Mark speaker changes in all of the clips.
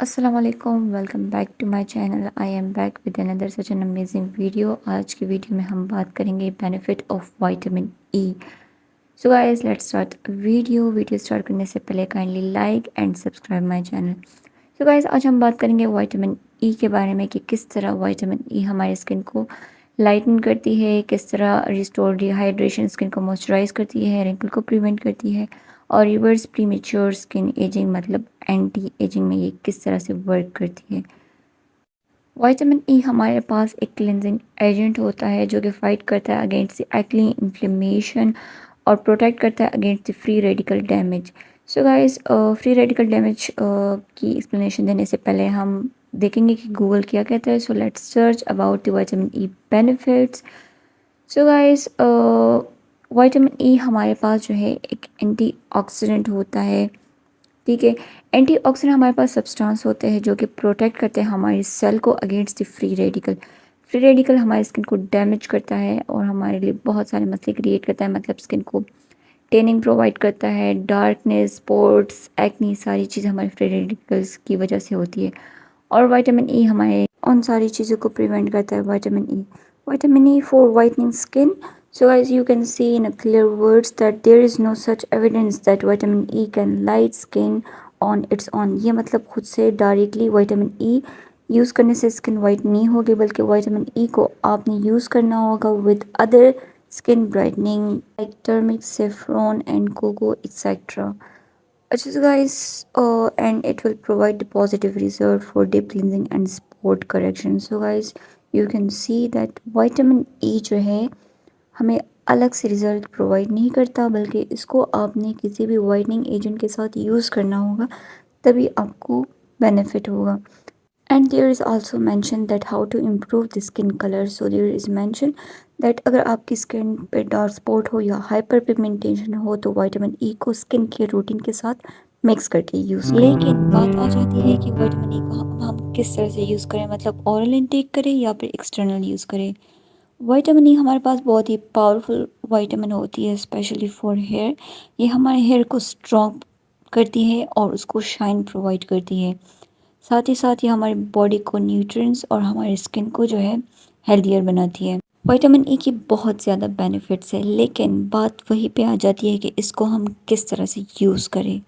Speaker 1: अस्सलाम वालेकुम, welcome back to my channel. I am back with another such an amazing video. आज की video में हम बात करेंगे benefit of vitamin E. So guys let's start video start करने से पहले kindly like and subscribe my channel. So guys आज हम बात करेंगे विटामिन ई के बारे में कि किस तरह विटामिन ई हमारी स्किन को लाइटन करती है, किस तरह रिस्टोर डिहाइड्रेशन स्किन को मॉइस्चराइज करती है, रिंकल को प्रिवेंट करती है और रिवर्स प्रीमेच्योर स्किन एजिंग मतलब एंटी एजिंग में ये किस तरह से वर्क करती है। विटामिन ई हमारे पास एक क्लिनजिंग एजेंट होता है जो कि फाइट करता है अगेंस्ट द एक्ने इन्फ्लेमेशन और प्रोटेक्ट करता है against the free radical damage. So guys free radical damage की एक्सप्लेनेशन देने से पहले हम देखेंगे कि गूगल क्या कहता है। So let's search about the vitamin E benefits. So guys vitamin E हमारे पास जो है एक एंटीऑक्सीडेंट होता है, ठीक है। एंटीऑक्सीडेंट हमारे पास सब्सटेंस होते हैं जो कि प्रोटेक्ट करते हैं हमारी सेल को against the free radical. Free radical हमारी स्किन को डैमेज करता है और हमारे लिए बहुत सारे मसले क्रिएट करता है, मतलब स्किन को टेनिंग प्रोवाइड करता है, डार्कनेस, स्पॉट्स, एक्नी, सारी चीज़ हमारे फ्री रेडिकल्स की वजह से होती है। और विटामिन ई हमारे उन सारी चीज़ों को प्रिवेंट करता है। Vitamin E for whitening skin. So as you can see in a clear words that there is no such evidence that vitamin E can light skin on its own। ये मतलब खुद से डायरेक्टली विटामिन ई यूज़ करने से skin white नहीं होगी, बल्कि vitamin E को आपने यूज़ करना होगा with other skin brightening like turmeric, saffron and cocoa etcetera. अच्छा so guys, and it will provide the positive result for deep cleansing and spot correction। So guys, you can see that vitamin E जो है हमें अलग से result provide नहीं करता, बल्कि इसको आपने किसी भी वाइटनिंग एजेंट के साथ यूज़ करना होगा, तभी आपको बेनिफिट होगा। And there is also mention that how to improve the skin colour. So there is mention that अगर आपकी स्किन पे डार्क स्पॉट हो या हाइपर पिगमेंटेशन हो तो विटामिन ई को स्किन केयर रूटीन के साथ मिक्स करके यूज़। लेकिन बात आ जाती है कि विटामिन ई को हम किस तरह से यूज़ करें, मतलब ओरल इनटेक करें या फिर एक्सटर्नल यूज़ करें। विटामिन ई हमारे पास बहुत ही पावरफुल विटामिन होती है, स्पेशली फॉर हेयर। ये हमारे हेयर को स्ट्रॉन्ग करती है और उसको शाइन प्रोवाइड करती है। साथ ही साथ ये हमारी बॉडी को न्यूट्रिएंट्स और हमारी स्किन को जो है हेल्दियर बनाती है। विटामिन ई की बहुत ज़्यादा बेनिफिट्स है, लेकिन बात वहीं पे आ जाती है कि इसको हम किस तरह से यूज़ करें।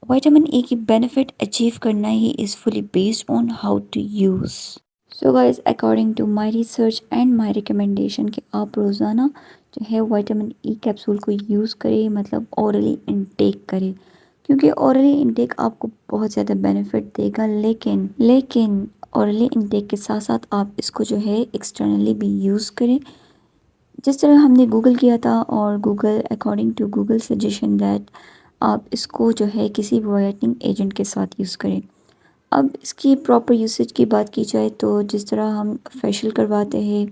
Speaker 1: विटामिन ई की बेनिफिट अचीव करना ही is fully based on how to use. So guys according to my research and my recommendation कि आप रोज़ाना जो है विटामिन ई कैप्सूल को यूज़ करें, मतलब ओरली इनटेक करें, क्योंकि ओरली इनटेक आपको बहुत ज़्यादा बेनिफिट देगा। लेकिन ओरली इनटेक के साथ साथ आप इसको जो है एक्सटर्नली भी यूज़ करें, जिस तरह हमने गूगल किया था। और Google according to Google suggestion that आप इसको जो है किसी वाइटनिंग एजेंट के साथ यूज़ करें। अब इसकी प्रॉपर यूसेज की बात की जाए तो जिस तरह हम फेशियल करवाते हैं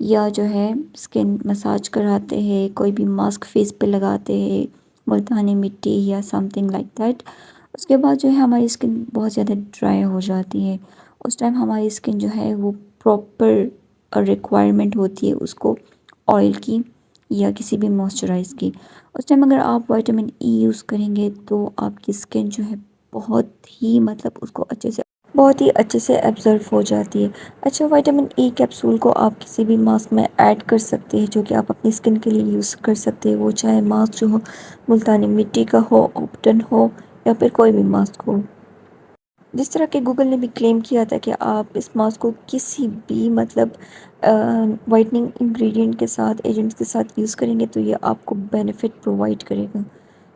Speaker 1: या जो है स्किन मसाज कराते हैं, कोई भी मास्क फेस पे लगाते हैं, मुल्तानी मिट्टी या समथिंग लाइक दैट, उसके बाद जो है हमारी स्किन बहुत ज़्यादा ड्राई हो जाती है। उस टाइम हमारी स्किन जो है वो प्रॉपर रिक्वायरमेंट होती है उसको ऑयल की या किसी भी मॉइस्चराइज़ की। उस टाइम अगर आप विटामिन ई यूज़ करेंगे तो आपकी स्किन जो है बहुत ही मतलब उसको बहुत ही अच्छे से एब्जर्व हो जाती है। अच्छा, विटामिन ई कैप्सूल को आप किसी भी मास्क में ऐड कर सकते हैं जो कि आप अपनी स्किन के लिए यूज़ कर सकते हैं, वो चाहे मास्क जो हो मुल्तानी मिट्टी का हो, ऑप्टन हो या फिर कोई भी मास्क हो। जिस तरह के गूगल ने भी क्लेम किया था कि आप इस मास्क को किसी भी मतलब वाइटनिंग इंग्रेडिएंट के साथ, एजेंट्स के साथ यूज़ करेंगे तो ये आपको बेनिफिट प्रोवाइड करेगा।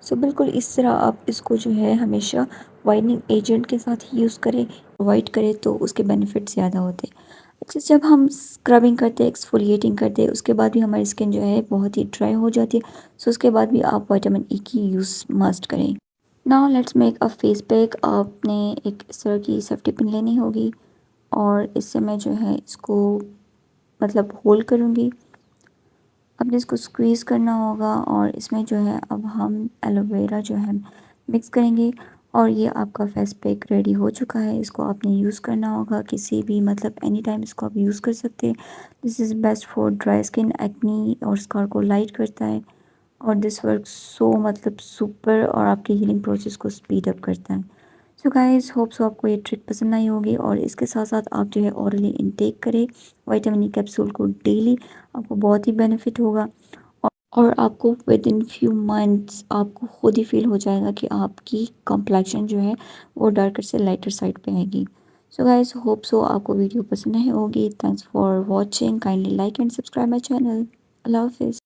Speaker 1: सो बिल्कुल इस तरह आप इसको जो है हमेशा वाइटनिंग एजेंट के साथ यूज़ करें, प्रोवाइड करें तो उसके बेनिफिट ज़्यादा होते हैं। अच्छा, जब हम स्क्रबिंग करते हैं, एक्सफोलिएटिंग करते हैं, उसके बाद भी हमारी स्किन जो है बहुत ही ड्राई हो जाती है। सो उसके बाद भी आप विटामिन ई की यूज़ मस्ट करें। Now let's make a face pack. आपने एक इस तरह की सेफ्टी पिन लेनी होगी और इससे मैं जो है इसको मतलब होल्ड करूँगी। आपने इसको स्क्वीज़ करना होगा और इसमें जो है अब हम एलोवेरा जो है मिक्स करेंगे और ये आपका फेस पैक रेडी हो चुका है। इसको आपने यूज़ करना होगा किसी भी मतलब एनी टाइम इसको आप यूज़ कर सकते हैं। This is best for dry skin, acne और स्कार को लाइट करता है और दिस वर्क सो मतलब सुपर और आपके हीलिंग प्रोसेस को स्पीड अप करता है। सो गाइस होप सो आपको ये ट्रिक पसंद आई होगी और इसके साथ साथ आप जो है ऑरली इनटेक करें विटामिन ई कैप्सूल को डेली। आपको बहुत ही बेनिफिट होगा और आपको विद इन फ्यू मंथ्स आपको खुद ही फील हो जाएगा कि आपकी कॉम्प्लेक्शन जो है वो डार्कर से लाइटर साइड पे आएगी। सो गाइस होप सो आपको वीडियो पसंद आई होगी। Thanks for watching, kindly like and subscribe my channel. अल्लाह हाफिज़।